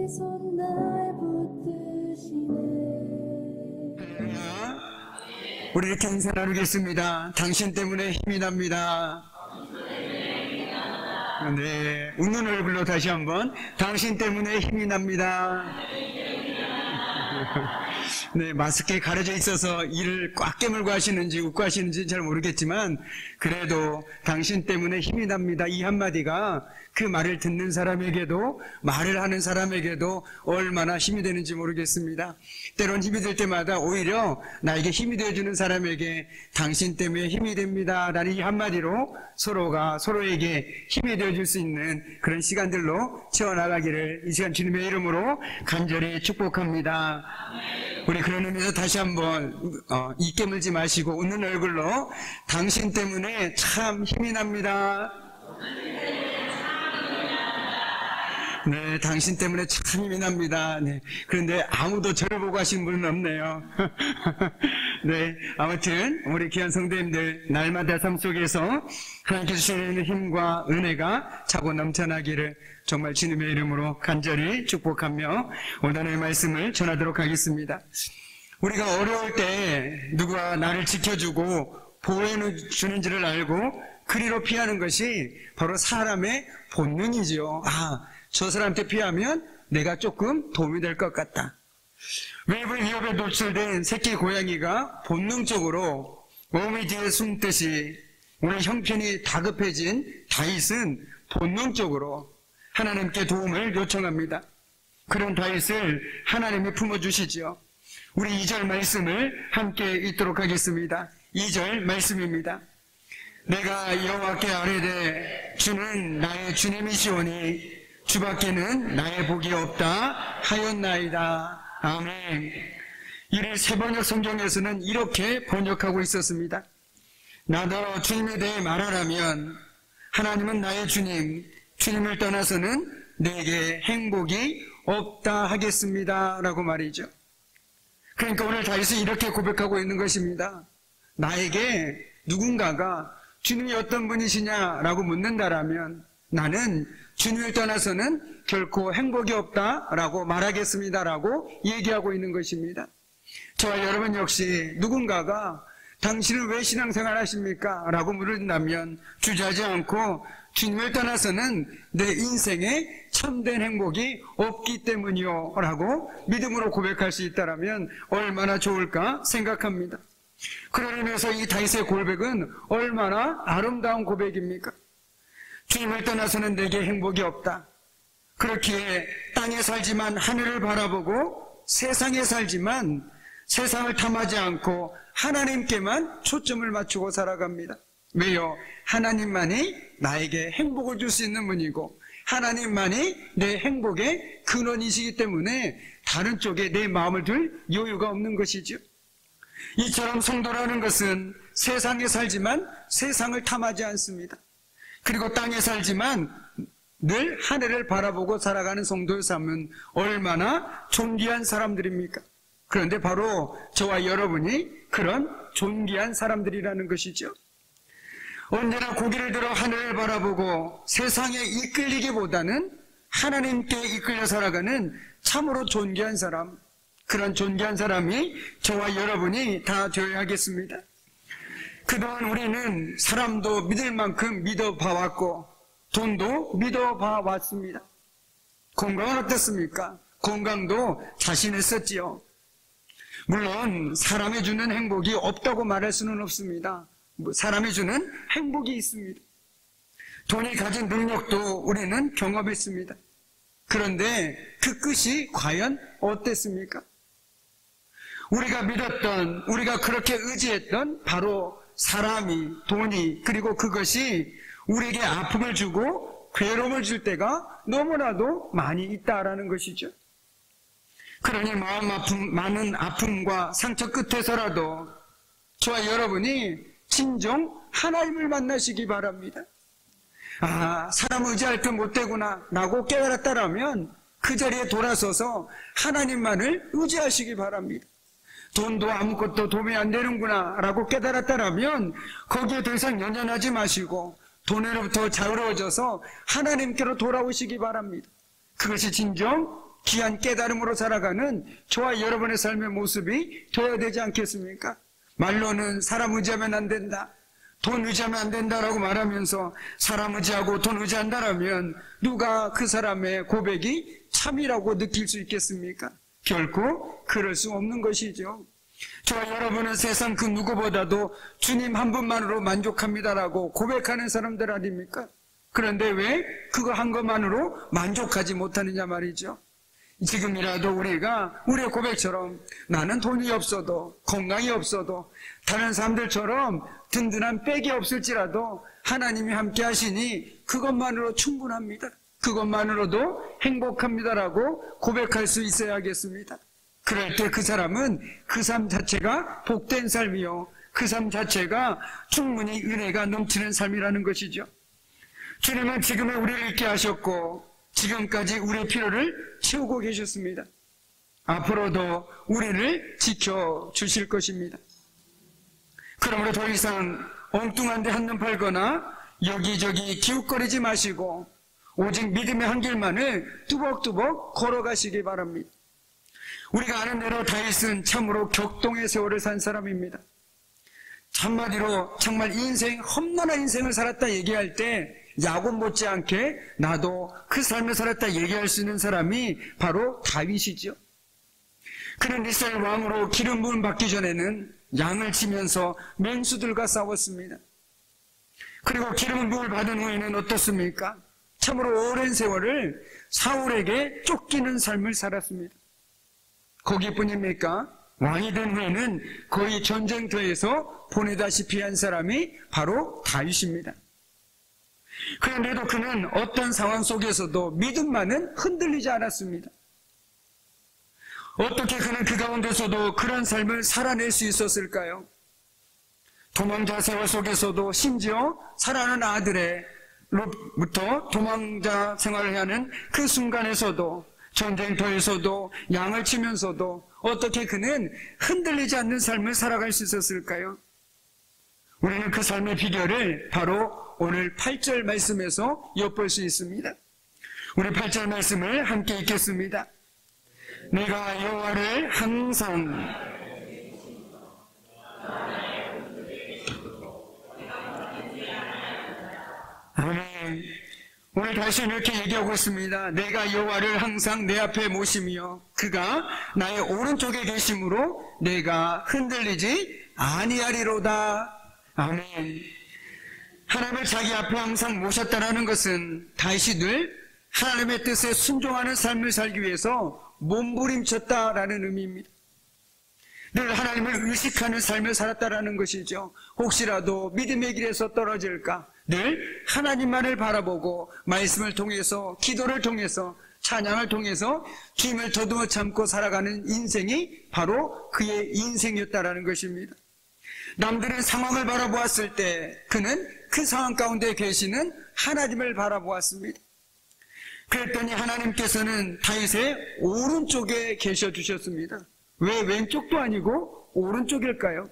손 날 붙드시네. 우리 이렇게 인사 나누겠습니다. 당신 때문에 힘이 납니다. 네, 웃는 얼굴로 다시 한번 당신 때문에 힘이 납니다. 네, 마스크에 가려져 있어서 이를 꽉 깨물고 하시는지 웃고 하시는지 잘 모르겠지만 그래도 당신 때문에 힘이 납니다. 이 한마디가 그 말을 듣는 사람에게도 말을 하는 사람에게도 얼마나 힘이 되는지 모르겠습니다. 때론 힘이 될 때마다 오히려 나에게 힘이 되어주는 사람에게 당신 때문에 힘이 됩니다 라는 이 한마디로 서로가 서로에게 힘이 되어줄 수 있는 그런 시간들로 채워나가기를 이 시간 주님의 이름으로 간절히 축복합니다. 우리 그런 의미에서 다시 한번 이 깨물지 마시고 웃는 얼굴로 당신 때문에 참 힘이 납니다. 네, 당신 때문에 참 힘이 납니다. 네, 그런데 아무도 저를 보고 하신 분은 없네요. 네, 아무튼 우리 귀한 성도님들 날마다 삶 속에서 하나님께 주시는 힘과 은혜가 차고 넘쳐나기를 정말 주님의 이름으로 간절히 축복하며 오늘의 말씀을 전하도록 하겠습니다. 우리가 어려울 때 누가 나를 지켜주고 보호해 주는지를 알고 그리로 피하는 것이 바로 사람의 본능이죠. 저 사람한테 피하면 내가 조금 도움이 될 것 같다. 외부 위협에 노출된 새끼 고양이가 본능적으로 어미 뒤에 숨듯이 오늘 형편이 다급해진 다윗은 본능적으로 하나님께 도움을 요청합니다. 그런 다윗을 하나님이 품어주시죠. 우리 2절 말씀을 함께 읽도록 하겠습니다. 2절 말씀입니다. 내가 여호와께 아뢰되 주는 나의 주님이시오니 주밖에는 나의 복이 없다 하였나이다. 아멘. 이를 새번역 성경에서는 이렇게 번역하고 있었습니다. 나더러 주님에 대해 말하라면 하나님은 나의 주님, 주님을 떠나서는 내게 행복이 없다 하겠습니다 라고 말이죠. 그러니까 오늘 다윗은 이렇게 고백하고 있는 것입니다. 나에게 누군가가 주님이 어떤 분이시냐라고 묻는다라면 나는 주님을 떠나서는 결코 행복이 없다라고 말하겠습니다라고 얘기하고 있는 것입니다. 저와 여러분 역시 누군가가 당신은 왜 신앙생활 하십니까? 라고 물은다면 주저하지 않고 주님을 떠나서는 내 인생에 참된 행복이 없기 때문이요 라고 믿음으로 고백할 수 있다면 얼마나 좋을까 생각합니다. 그런 의미에서 이 다윗의 고백은 얼마나 아름다운 고백입니까? 주님을 떠나서는 내게 행복이 없다. 그렇기에 땅에 살지만 하늘을 바라보고 세상에 살지만 세상을 탐하지 않고 하나님께만 초점을 맞추고 살아갑니다. 왜요? 하나님만이 나에게 행복을 줄 수 있는 분이고 하나님만이 내 행복의 근원이시기 때문에 다른 쪽에 내 마음을 둘 여유가 없는 것이죠. 이처럼 성도라는 것은 세상에 살지만 세상을 탐하지 않습니다. 그리고 땅에 살지만 늘 하늘을 바라보고 살아가는 성도의 삶은 얼마나 존귀한 사람들입니까? 그런데 바로 저와 여러분이 그런 존귀한 사람들이라는 것이죠. 언제나 고개를 들어 하늘을 바라보고 세상에 이끌리기보다는 하나님께 이끌려 살아가는 참으로 존귀한 사람, 그런 존귀한 사람이 저와 여러분이 다 되어야 하겠습니다. 그동안 우리는 사람도 믿을 만큼 믿어봐왔고 돈도 믿어봐왔습니다. 건강은 어떻습니까? 건강도 자신했었지요. 물론 사람이 주는 행복이 없다고 말할 수는 없습니다. 사람이 주는 행복이 있습니다. 돈이 가진 능력도 우리는 경험했습니다. 그런데 그 끝이 과연 어땠습니까? 우리가 믿었던, 우리가 그렇게 의지했던 바로 사람이, 돈이, 그리고 그것이 우리에게 아픔을 주고 괴로움을 줄 때가 너무나도 많이 있다라는 것이죠. 그러니 많은 아픔과 상처 끝에서라도 저와 여러분이 진정 하나님을 만나시기 바랍니다. 사람 의지할 때 못되구나 라고 깨달았다라면 그 자리에 돌아서서 하나님만을 의지하시기 바랍니다. 돈도 아무것도 도움이 안 되는구나 라고 깨달았다라면 거기에 더 이상 연연하지 마시고 돈으로부터 자유로워져서 하나님께로 돌아오시기 바랍니다. 그것이 진정 귀한 깨달음으로 살아가는 저와 여러분의 삶의 모습이 되어야 되지 않겠습니까? 말로는 사람 의지하면 안 된다, 돈 의지하면 안 된다라고 말하면서 사람 의지하고 돈 의지한다라면 누가 그 사람의 고백이 참이라고 느낄 수 있겠습니까? 결코 그럴 수 없는 것이죠. 저와 여러분은 세상 그 누구보다도 주님 한 분만으로 만족합니다라고 고백하는 사람들 아닙니까? 그런데 왜 그거 한 것만으로 만족하지 못하느냐 말이죠. 지금이라도 우리가 우리의 고백처럼 나는 돈이 없어도, 건강이 없어도, 다른 사람들처럼 든든한 백이 없을지라도 하나님이 함께 하시니 그것만으로 충분합니다, 그것만으로도 행복합니다라고 고백할 수 있어야겠습니다. 그럴 때 그 사람은 그 삶 자체가 복된 삶이요, 그 삶 자체가 충분히 은혜가 넘치는 삶이라는 것이죠. 주님은 지금의 우리를 있게 하셨고 지금까지 우리의 필요를 채우고 계셨습니다. 앞으로도 우리를 지켜주실 것입니다. 그러므로 더 이상 엉뚱한 데 한눈 팔거나 여기저기 기웃거리지 마시고 오직 믿음의 한 길만을 뚜벅뚜벅 걸어가시기 바랍니다. 우리가 아는 대로 다윗은 참으로 격동의 세월을 산 사람입니다. 한마디로 정말 험난한 인생을 살았다 얘기할 때 야곱 못지않게 나도 그 삶을 살았다 얘기할 수 있는 사람이 바로 다윗이죠. 그는 이스라엘 왕으로 기름 부음 받기 전에는 양을 치면서 맹수들과 싸웠습니다. 그리고 기름 부음을 받은 후에는 어떻습니까? 참으로 오랜 세월을 사울에게 쫓기는 삶을 살았습니다. 거기뿐입니까? 왕이 된 후에는 거의 전쟁터에서 보내다시피 한 사람이 바로 다윗입니다. 그런데도 그는 어떤 상황 속에서도 믿음만은 흔들리지 않았습니다. 어떻게 그는 그 가운데서도 그런 삶을 살아낼 수 있었을까요? 도망자 세월 속에서도 심지어 사랑하는 아들로부터 도망자 생활을 하는 그 순간에서도, 전쟁터에서도, 양을 치면서도 어떻게 그는 흔들리지 않는 삶을 살아갈 수 있었을까요? 우리는 그 삶의 비결을 바로 오늘 8절 말씀에서 엿볼 수 있습니다. 우리 8절 말씀을 함께 읽겠습니다. 내가 여호와를 항상 아멘. 오늘 다시 이렇게 얘기하고 있습니다. 내가 여호와를 항상 내 앞에 모시며 그가 나의 오른쪽에 계심으로 내가 흔들리지 아니하리로다. 아멘. 하나님을 자기 앞에 항상 모셨다라는 것은 다윗이 늘 하나님의 뜻에 순종하는 삶을 살기 위해서 몸부림쳤다라는 의미입니다. 늘 하나님을 의식하는 삶을 살았다라는 것이죠. 혹시라도 믿음의 길에서 떨어질까 늘 하나님만을 바라보고 말씀을 통해서, 기도를 통해서, 찬양을 통해서 주님을 더듬어 참고 살아가는 인생이 바로 그의 인생이었다라는 것입니다. 남들은 상황을 바라보았을 때 그는 그 상황 가운데 계시는 하나님을 바라보았습니다. 그랬더니 하나님께서는 다윗의 오른쪽에 계셔 주셨습니다. 왜 왼쪽도 아니고 오른쪽일까요?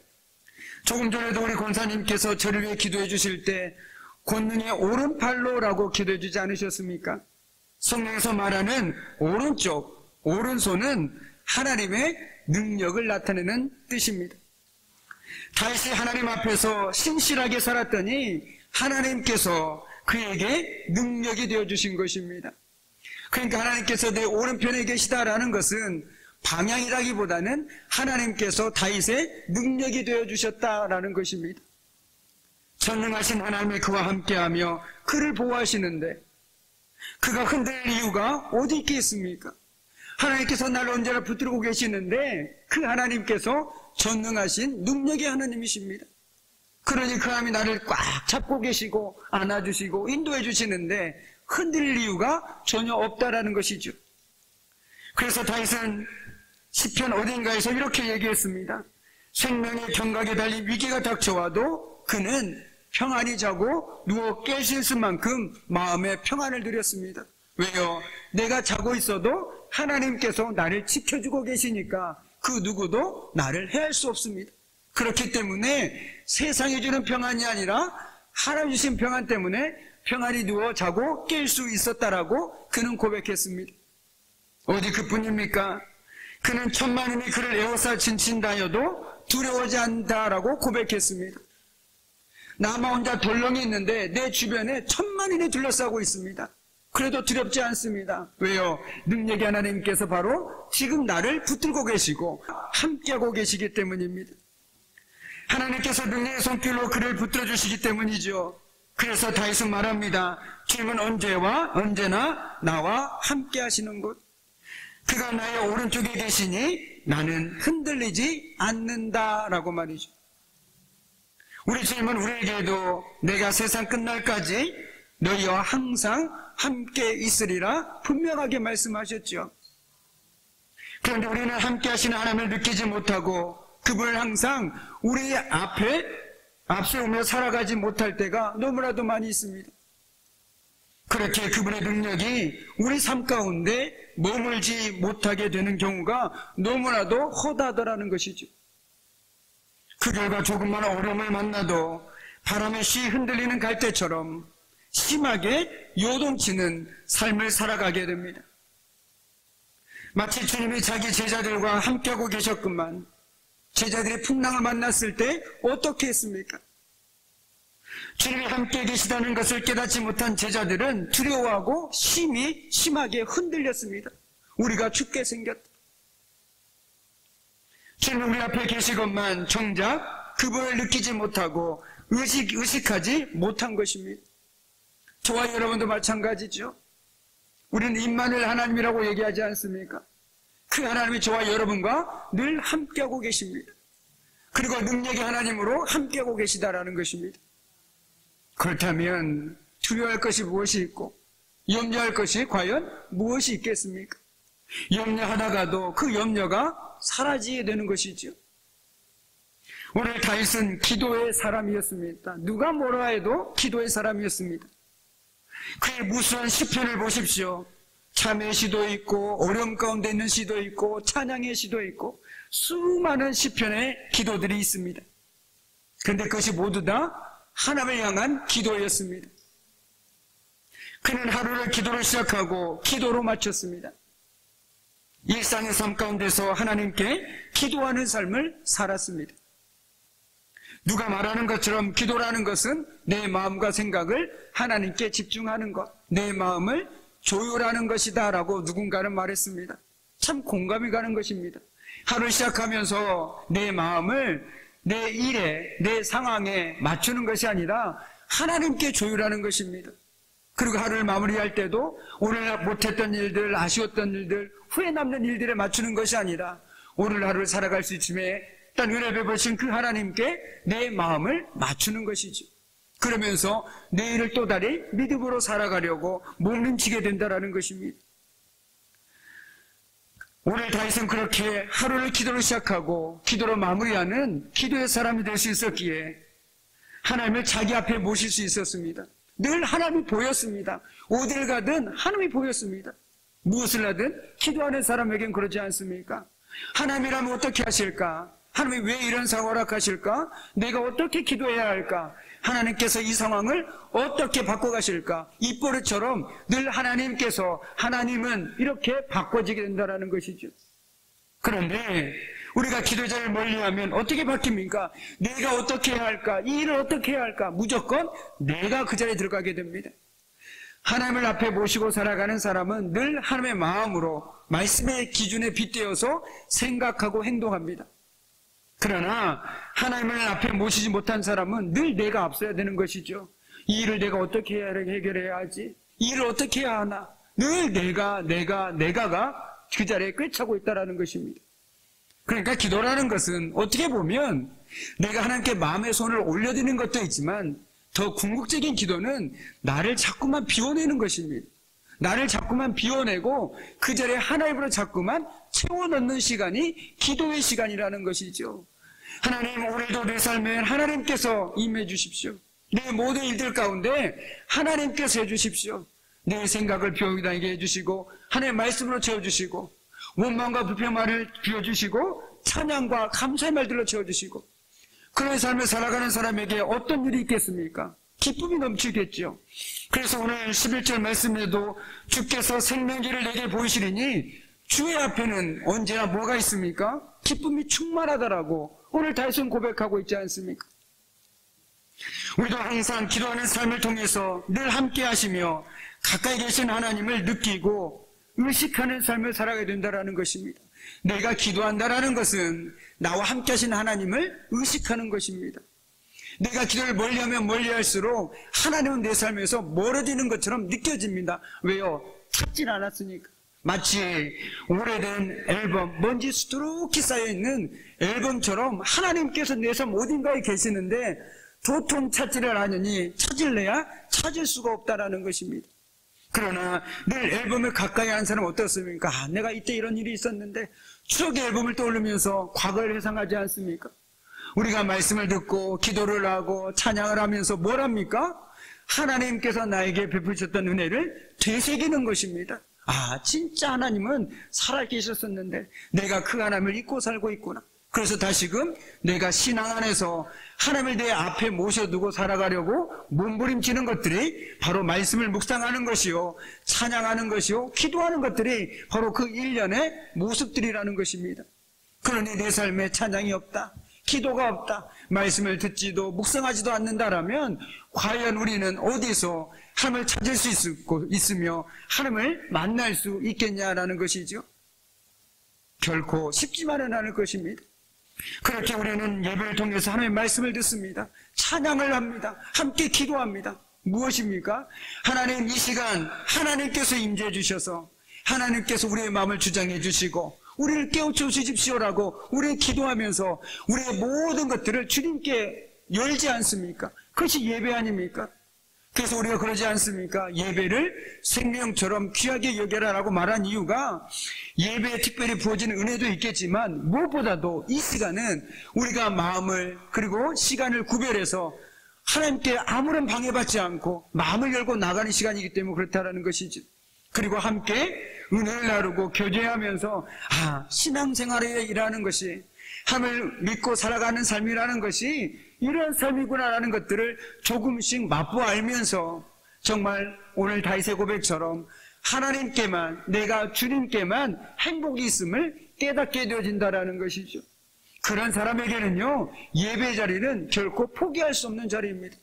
조금 전에도 우리 권사님께서 저를 위해 기도해 주실 때 권능의 오른팔로라고 기도해 주지 않으셨습니까? 성경에서 말하는 오른쪽, 오른손은 하나님의 능력을 나타내는 뜻입니다. 다윗이 하나님 앞에서 신실하게 살았더니 하나님께서 그에게 능력이 되어주신 것입니다. 그러니까 하나님께서 내 오른편에 계시다라는 것은 방향이라기보다는 하나님께서 다윗의 능력이 되어주셨다라는 것입니다. 전능하신 하나님이 그와 함께하며 그를 보호하시는데 그가 흔들릴 이유가 어디 있겠습니까? 하나님께서 나를 언제나 붙들고 계시는데 그 하나님께서 전능하신 능력의 하나님이십니다. 그러니 그 하나님이 나를 꽉 잡고 계시고 안아주시고 인도해 주시는데 흔들릴 이유가 전혀 없다라는 것이죠. 그래서 다윗은 시편 어딘가에서 이렇게 얘기했습니다. 생명의 경각에 달린 위기가 닥쳐와도 그는 평안히 자고 누워 깰 수 있을 만큼 마음의 평안을 누렸습니다. 왜요? 내가 자고 있어도 하나님께서 나를 지켜주고 계시니까 그 누구도 나를 해할 수 없습니다. 그렇기 때문에 세상이 주는 평안이 아니라 하나님 주신 평안 때문에 평안히 누워 자고 깰 수 있었다라고 그는 고백했습니다. 어디 그뿐입니까? 그는 천만인이 그를 에워싸 진친다여도 두려워하지 않는다라고 고백했습니다. 나만 혼자 덜렁이 있는데 내 주변에 천만인이 둘러싸고 있습니다. 그래도 두렵지 않습니다. 왜요? 능력의 하나님께서 바로 지금 나를 붙들고 계시고 함께하고 계시기 때문입니다. 하나님께서 능력의 손길로 그를 붙들어 주시기 때문이죠. 그래서 다윗은 말합니다. 주님은 언제나 나와 함께 하시는 곳. 그가 나의 오른쪽에 계시니 나는 흔들리지 않는다라고 말이죠. 우리 주님은 우리에게도 내가 세상 끝날까지 너희와 항상 함께 있으리라 분명하게 말씀하셨죠. 그런데 우리는 함께 하시는 하나님을 느끼지 못하고 그분을 항상 우리 앞에 앞세우며 살아가지 못할 때가 너무나도 많이 있습니다. 그렇게 그분의 능력이 우리 삶 가운데 머물지 못하게 되는 경우가 너무나도 허다하다라는 것이죠. 그 결과 조금만 어려움을 만나도 바람에 쉬 흔들리는 갈대처럼 심하게 요동치는 삶을 살아가게 됩니다. 마치 주님이 자기 제자들과 함께하고 계셨건만 제자들이 풍랑을 만났을 때 어떻게 했습니까? 주님이 함께 계시다는 것을 깨닫지 못한 제자들은 두려워하고 심하게 흔들렸습니다. 우리가 죽게 생겼다. 주님은 우리 앞에 계시건만 정작 그분을 느끼지 못하고 의식하지 못한 것입니다. 저와 여러분도 마찬가지죠. 우리는 임마누엘 하나님이라고 얘기하지 않습니까? 그 하나님이 저와 여러분과 늘 함께하고 계십니다. 그리고 능력의 하나님으로 함께하고 계시다라는 것입니다. 그렇다면 두려워할 것이 무엇이 있고 염려할 것이 과연 무엇이 있겠습니까? 염려하다가도 그 염려가 사라지게 되는 것이죠. 오늘 다윗은 기도의 사람이었습니다. 누가 뭐라 해도 기도의 사람이었습니다. 그의 무수한 시편을 보십시오. 참의 시도 있고 어려움 가운데 있는 시도 있고 찬양의 시도 있고 수많은 시편의 기도들이 있습니다. 그런데 그것이 모두 다 하나님을 향한 기도였습니다. 그는 하루를 기도로 시작하고 기도로 마쳤습니다. 일상의 삶 가운데서 하나님께 기도하는 삶을 살았습니다. 누가 말하는 것처럼 기도라는 것은 내 마음과 생각을 하나님께 집중하는 것, 내 마음을 조율하는 것이다 라고 누군가는 말했습니다. 참 공감이 가는 것입니다. 하루 시작하면서 내 마음을 내 일에, 내 상황에 맞추는 것이 아니라 하나님께 조율하는 것입니다. 그리고 하루를 마무리할 때도 오늘 못했던 일들, 아쉬웠던 일들, 후회 남는 일들에 맞추는 것이 아니라 오늘 하루를 살아갈 수 있음에 일단 은혜 베푸신 그 하나님께 내 마음을 맞추는 것이죠. 그러면서 내일을 또 다리 믿음으로 살아가려고 몸부림치게 된다는 것입니다. 오늘 다윗은 그렇게 하루를 기도로 시작하고 기도로 마무리하는 기도의 사람이 될 수 있었기에 하나님을 자기 앞에 모실 수 있었습니다. 늘 하나님이 보였습니다. 어딜 가든 하나님이 보였습니다. 무엇을 하든 기도하는 사람에겐 그러지 않습니까? 하나님이라면 어떻게 하실까? 하나님이 왜 이런 상황을 허락하실까? 내가 어떻게 기도해야 할까? 하나님께서 이 상황을 어떻게 바꿔가실까? 이 버릇처럼 늘 하나님은 이렇게 바꿔지게 된다는 것이죠. 그런데 우리가 기도자를 멀리하면 어떻게 바뀝니까? 내가 어떻게 해야 할까? 이 일을 어떻게 해야 할까? 무조건 내가 그 자리에 들어가게 됩니다. 하나님을 앞에 모시고 살아가는 사람은 늘 하나님의 마음으로 말씀의 기준에 빗대어서 생각하고 행동합니다. 그러나 하나님을 앞에 모시지 못한 사람은 늘 내가 앞서야 되는 것이죠. 이 일을 내가 어떻게 해결해야 하지? 이 일을 어떻게 해야 하나? 늘 내가가 그 자리에 꿰차고 있다는 것입니다. 그러니까 기도라는 것은 어떻게 보면 내가 하나님께 마음의 손을 올려드리는 것도 있지만 더 궁극적인 기도는 나를 자꾸만 비워내는 것입니다. 나를 자꾸만 비워내고 그 자리에 하나님으로 자꾸만 채워넣는 시간이 기도의 시간이라는 것이죠. 하나님, 오늘도 내 삶에 하나님께서 임해 주십시오. 내 모든 일들 가운데 하나님께서 해주십시오. 내 생각을 비워다니게 해주시고 하나님의 말씀으로 채워주시고 원망과 불평만을 비워주시고 찬양과 감사의 말들로 채워주시고 그런 삶을 살아가는 사람에게 어떤 일이 있겠습니까? 기쁨이 넘치겠죠. 그래서 오늘 11절 말씀에도 주께서 생명길을 내게 보이시리니 주의 앞에는 언제나 뭐가 있습니까? 기쁨이 충만하다라고 오늘 다윗은 고백하고 있지 않습니까? 우리도 항상 기도하는 삶을 통해서 늘 함께 하시며 가까이 계신 하나님을 느끼고 의식하는 삶을 살아가야 된다는 것입니다. 내가 기도한다라는 것은 나와 함께 하신 하나님을 의식하는 것입니다. 내가 기도를 멀리하면 멀리할수록 하나님은 내 삶에서 멀어지는 것처럼 느껴집니다. 왜요? 찾질 않았으니까. 마치 오래된 앨범, 먼지 수두룩히 쌓여있는 앨범처럼 하나님께서 내 삶 어딘가에 계시는데 도통 찾지를 않으니 찾을래야 찾을 수가 없다라는 것입니다. 그러나 늘 앨범을 가까이 하는 사람은 어떻습니까? 내가 이때 이런 일이 있었는데 추억의 앨범을 떠올리면서 과거를 회상하지 않습니까? 우리가 말씀을 듣고 기도를 하고 찬양을 하면서 뭘 합니까? 하나님께서 나에게 베푸셨던 은혜를 되새기는 것입니다. 진짜 하나님은 살아계셨었는데 내가 그 하나님을 잊고 살고 있구나. 그래서 다시금 내가 신앙 안에서 하나님을 내 앞에 모셔두고 살아가려고 몸부림치는 것들이 바로 말씀을 묵상하는 것이요, 찬양하는 것이요, 기도하는 것들이 바로 그 일련의 모습들이라는 것입니다. 그러니 내 삶에 찬양이 없다, 기도가 없다, 말씀을 듣지도 묵상하지도 않는다라면 과연 우리는 어디서 하나님을 찾을 수 있으며 하나님을 만날 수 있겠냐라는 것이죠. 결코 쉽지만은 않을 것입니다. 그렇게 우리는 예배를 통해서 하나님의 말씀을 듣습니다. 찬양을 합니다. 함께 기도합니다. 무엇입니까? 하나님, 이 시간 하나님께서 임재해 주셔서 하나님께서 우리의 마음을 주장해 주시고 우리를 깨우쳐 주십시오라고 우리 기도하면서 우리의 모든 것들을 주님께 열지 않습니까? 그것이 예배 아닙니까? 그래서 우리가 그러지 않습니까? 예배를 생명처럼 귀하게 여겨라라고 말한 이유가 예배에 특별히 부어지는 은혜도 있겠지만 무엇보다도 이 시간은 우리가 마음을 그리고 시간을 구별해서 하나님께 아무런 방해받지 않고 마음을 열고 나가는 시간이기 때문에 그렇다라는 것이죠. 그리고 함께 은혜를 나누고 교제하면서 신앙생활에 일하는 것이 하나님을 믿고 살아가는 삶이라는 것이 이런 삶이구나라는 것들을 조금씩 맛보 알면서 정말 오늘 다윗의 고백처럼 하나님께만, 내가 주님께만 행복이 있음을 깨닫게 되어진다라는 것이죠. 그런 사람에게는요, 예배 자리는 결코 포기할 수 없는 자리입니다.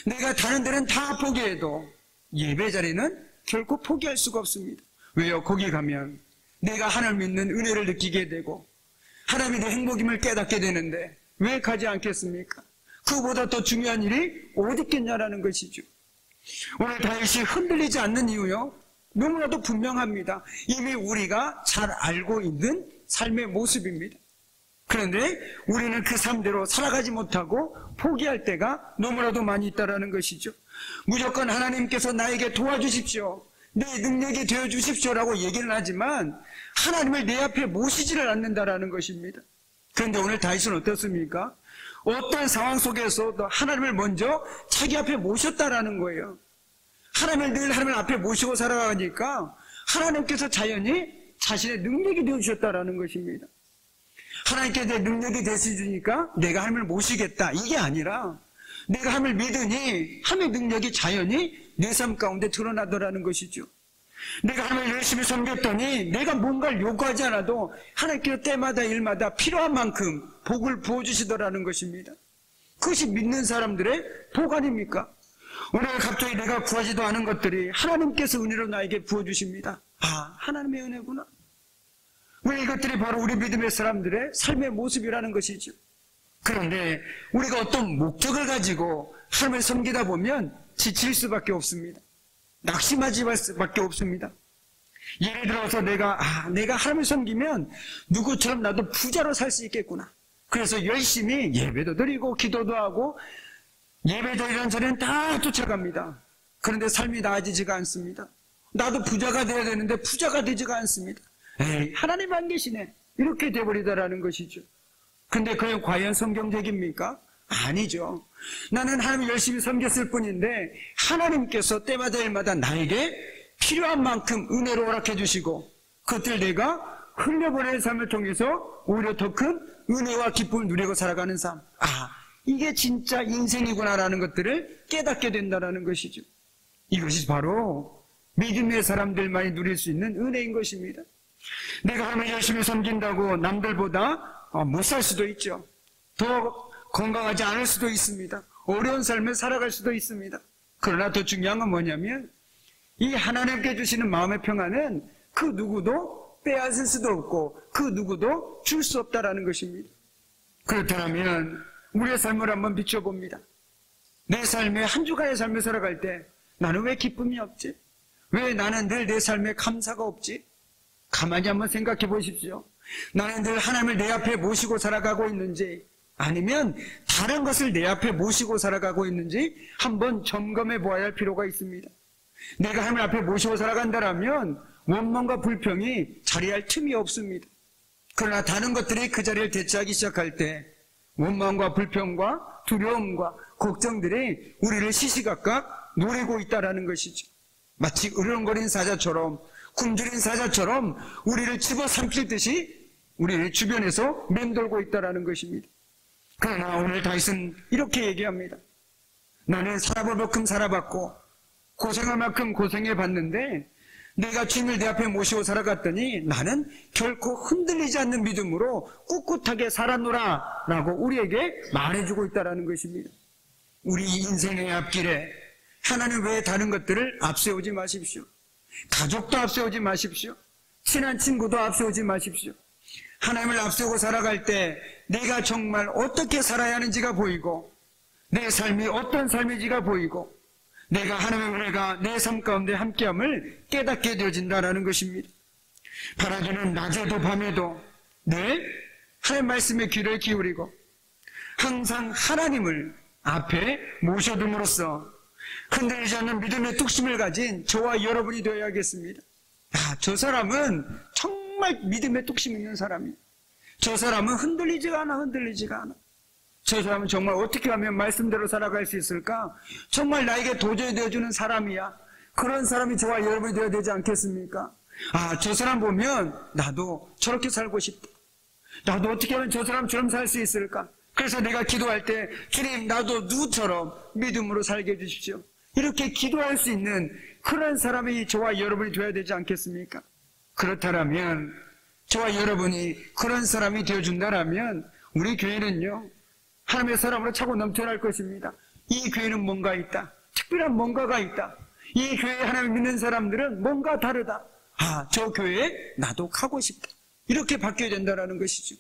내가 다른 데는 다 포기해도 예배 자리는 결코 포기할 수가 없습니다. 왜요? 거기 가면 내가 하나님을 믿는 은혜를 느끼게 되고 하나님이 내 행복임을 깨닫게 되는데 왜 가지 않겠습니까? 그보다 더 중요한 일이 어디 있겠냐라는 것이죠. 오늘 다윗이 흔들리지 않는 이유요, 너무나도 분명합니다. 이미 우리가 잘 알고 있는 삶의 모습입니다. 그런데 우리는 그 삶대로 살아가지 못하고 포기할 때가 너무나도 많이 있다는 것이죠. 무조건 하나님께서 나에게 도와주십시오, 내 능력이 되어주십시오라고 얘기는 하지만 하나님을 내 앞에 모시지를 않는다라는 것입니다. 그런데 오늘 다윗은 어떻습니까? 어떤 상황 속에서도 하나님을 먼저 자기 앞에 모셨다라는 거예요. 하나님을 늘 하나님 앞에 모시고 살아가니까 하나님께서 자연히 자신의 능력이 되어주셨다라는 것입니다. 하나님께 내 능력이 되어주니까 내가 하나님을 모시겠다, 이게 아니라 내가 하나님을 믿으니 하나님의 능력이 자연히 내 삶 가운데 드러나더라는 것이죠. 내가 하나님을 열심히 섬겼더니 내가 뭔가를 요구하지 않아도 하나님께서 때마다 일마다 필요한 만큼 복을 부어주시더라는 것입니다. 그것이 믿는 사람들의 복 아닙니까? 오늘 갑자기 내가 구하지도 않은 것들이 하나님께서 은혜로 나에게 부어주십니다. 하나님의 은혜구나. 왜 이것들이 바로 우리 믿음의 사람들의 삶의 모습이라는 것이죠. 그런데 우리가 어떤 목적을 가지고 하나님을 섬기다 보면 지칠 수밖에 없습니다. 낙심하지 말 수밖에 없습니다. 예를 들어서 내가 하나님을 섬기면 누구처럼 나도 부자로 살 수 있겠구나. 그래서 열심히 예배도 드리고 기도도 하고 예배 드리는 자리는 다 쫓아갑니다. 그런데 삶이 나아지지가 않습니다. 나도 부자가 되어야 되는데 부자가 되지가 않습니다. 하나님 안 계시네, 이렇게 돼버리다라는 것이죠. 근데 그건 과연 성경적입니까? 아니죠. 나는 하나님을 열심히 섬겼을 뿐인데 하나님께서 때마다 일마다 나에게 필요한 만큼 은혜로 허락해 주시고 그것들 내가 흘려보내는 삶을 통해서 오히려 더 큰 은혜와 기쁨을 누리고 살아가는 삶, 이게 진짜 인생이구나라는 것들을 깨닫게 된다는 것이죠. 이것이 바로 믿음의 사람들만이 누릴 수 있는 은혜인 것입니다. 내가 하나님을 열심히 섬긴다고 남들보다 못 살 수도 있죠. 더 건강하지 않을 수도 있습니다. 어려운 삶을 살아갈 수도 있습니다. 그러나 더 중요한 건 뭐냐면 이 하나님께 주시는 마음의 평안은 그 누구도 빼앗을 수도 없고 그 누구도 줄 수 없다라는 것입니다. 그렇다면 우리의 삶을 한번 비춰봅니다. 내 삶의 한 주간의 삶을 살아갈 때 나는 왜 기쁨이 없지? 왜 나는 늘 내 삶에 감사가 없지? 가만히 한번 생각해 보십시오. 나는 늘 하나님을 내 앞에 모시고 살아가고 있는지 아니면 다른 것을 내 앞에 모시고 살아가고 있는지 한번 점검해 보아야 할 필요가 있습니다. 내가 하나님 앞에 모시고 살아간다면 원망과 불평이 자리할 틈이 없습니다. 그러나 다른 것들이 그 자리를 대체하기 시작할 때 원망과 불평과 두려움과 걱정들이 우리를 시시각각 노리고 있다는 것이죠. 마치 으르렁거린 사자처럼 굶주린 사자처럼 우리를 집어삼킬 우리를 주변에서 맴돌고 있다는 것입니다. 그러나 오늘 다윗은 이렇게 얘기합니다. 나는 살아볼 만큼 살아봤고 고생할 만큼 고생해봤는데 내가 주님을 내 앞에 모시고 살아갔더니 나는 결코 흔들리지 않는 믿음으로 꿋꿋하게 살았노라 라고 우리에게 말해주고 있다는 것입니다. 우리 인생의 앞길에 하나님 외에 다른 것들을 앞세우지 마십시오. 가족도 앞세우지 마십시오. 친한 친구도 앞세우지 마십시오. 하나님을 앞세우고 살아갈 때 내가 정말 어떻게 살아야 하는지가 보이고 내 삶이 어떤 삶인지가 보이고 내가 하나님의 은혜가 내 삶 가운데 함께함을 깨닫게 되어진다는 것입니다. 바라기는 낮에도 밤에도 늘 하나님 말씀에 귀를 기울이고 항상 하나님을 앞에 모셔둠으로써 흔들리지 않는 믿음의 뚝심을 가진 저와 여러분이 되어야겠습니다. 저 사람은 정말 믿음의 뚝심 있는 사람이에요. 저 사람은 흔들리지가 않아. 저 사람은 정말 어떻게 하면 말씀대로 살아갈 수 있을까? 정말 나에게 도저히 되어주는 사람이야. 그런 사람이 저와 여러분이 되어야 되지 않겠습니까? 저 사람 보면 나도 저렇게 살고 싶다. 나도 어떻게 하면 저 사람처럼 살 수 있을까? 그래서 내가 기도할 때 주님 나도 누구처럼 믿음으로 살게 해주십시오. 이렇게 기도할 수 있는 그런 사람이 저와 여러분이 되어야 되지 않겠습니까? 그렇다면 저와 여러분이 그런 사람이 되어준다면 우리 교회는요 하나님의 사람으로 차고 넘쳐날 것입니다. 이 교회는 뭔가 있다. 특별한 뭔가가 있다. 이 교회에 하나님 믿는 사람들은 뭔가 다르다. 저 교회에 나도 가고 싶다. 이렇게 바뀌어야 된다는 것이죠.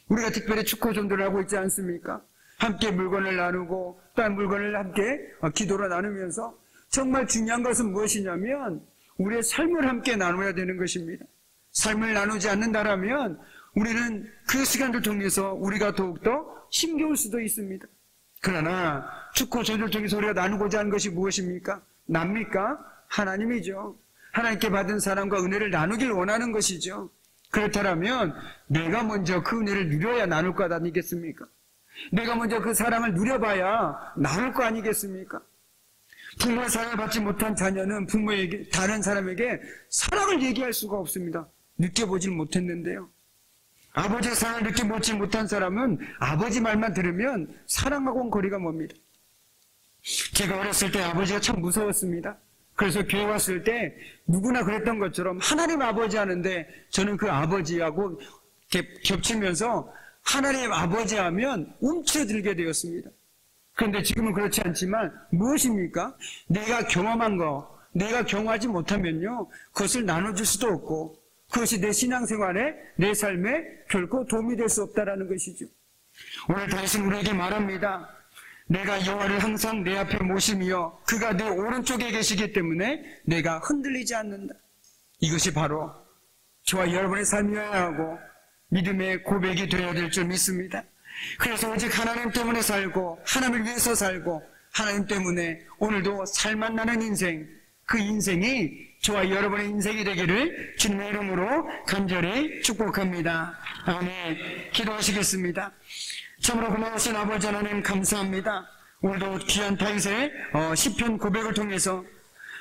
우리가 특별히 축구 전도를 하고 있지 않습니까? 함께 물건을 나누고 또 물건을 함께 기도로 나누면서 정말 중요한 것은 무엇이냐면 우리의 삶을 함께 나눠야 되는 것입니다. 삶을 나누지 않는다면 우리는 그 시간을 통해서 우리가 더욱더 힘겨울 수도 있습니다. 그러나 축구 전도를 통해서 우리가 나누고자 하는 것이 무엇입니까? 납니까? 하나님이죠. 하나님께 받은 사랑과 은혜를 나누길 원하는 것이죠. 그렇다면 내가 먼저 그 은혜를 누려야 나눌 것 아니겠습니까? 내가 먼저 그 사랑을 누려봐야 나눌 거 아니겠습니까? 부모의 사랑을 받지 못한 자녀는 부모에게 다른 사람에게 사랑을 얘기할 수가 없습니다. 느껴보질 못했는데요. 아버지의 사랑을 느껴보지 못한 사람은 아버지 말만 들으면 사랑하고는 거리가 멉니다. 제가 어렸을 때 아버지가 참 무서웠습니다. 그래서 교회 왔을 때 누구나 그랬던 것처럼 하나님 아버지 하는데 저는 그 아버지하고 겹치면서 하나님 아버지 하면 움츠러들게 되었습니다. 그런데 지금은 그렇지 않지만 무엇입니까? 내가 경험한 거, 내가 경험하지 못하면요 그것을 나눠줄 수도 없고 그것이 내 신앙생활에 내 삶에 결코 도움이 될 수 없다는 것이죠. 오늘 다윗은 우리에게 말합니다. 내가 여호와를 항상 내 앞에 모시며 그가 내 오른쪽에 계시기 때문에 내가 흔들리지 않는다. 이것이 바로 저와 여러분의 삶이어야 하고 믿음의 고백이 되어야 될 줄 믿습니다. 그래서 오직 하나님 때문에 살고 하나님을 위해서 살고 하나님 때문에 오늘도 살만 나는 인생, 그 인생이 저와 여러분의 인생이 되기를 주님의 이름으로 간절히 축복합니다. 아멘. 기도하시겠습니다. 참으로 고마우신 아버지 하나님 감사합니다. 오늘도 귀한 다윗의 시편 고백을 통해서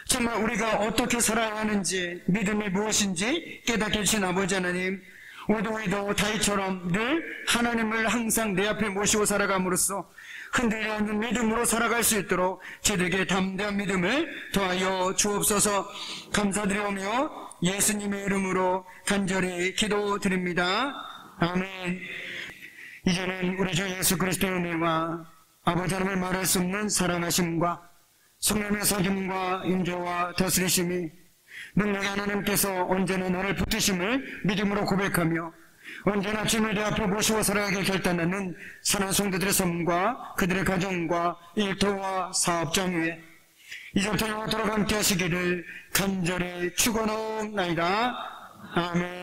정말 우리가 어떻게 살아야 하는지 믿음이 무엇인지 깨닫게 해주신 아버지 하나님, 오늘도 우리도 다윗처럼 늘 하나님을 항상 내 앞에 모시고 살아감으로써 흔들리지 않는 믿음으로 살아갈 수 있도록 저에게 담대한 믿음을 더하여 주옵소서. 감사드리오며 예수님의 이름으로 간절히 기도드립니다. 아멘. 이제는 우리 주 예수 그리스도의 은혜와 아버지 하나님의 말할 수 없는 사랑하심과 성령의 사귐과 인조와 다스리심이 능력의 하나님께서 언제나 나를 붙드심을 믿음으로 고백하며 언제나 주님의 앞에 모시고 살아가길 결단하는 사랑하는 성도들의 삶과 그들의 가정과 일터와 사업장 위에 이제부터 영원토록 함께 하시기를 간절히 축원하옵나이다. 아멘.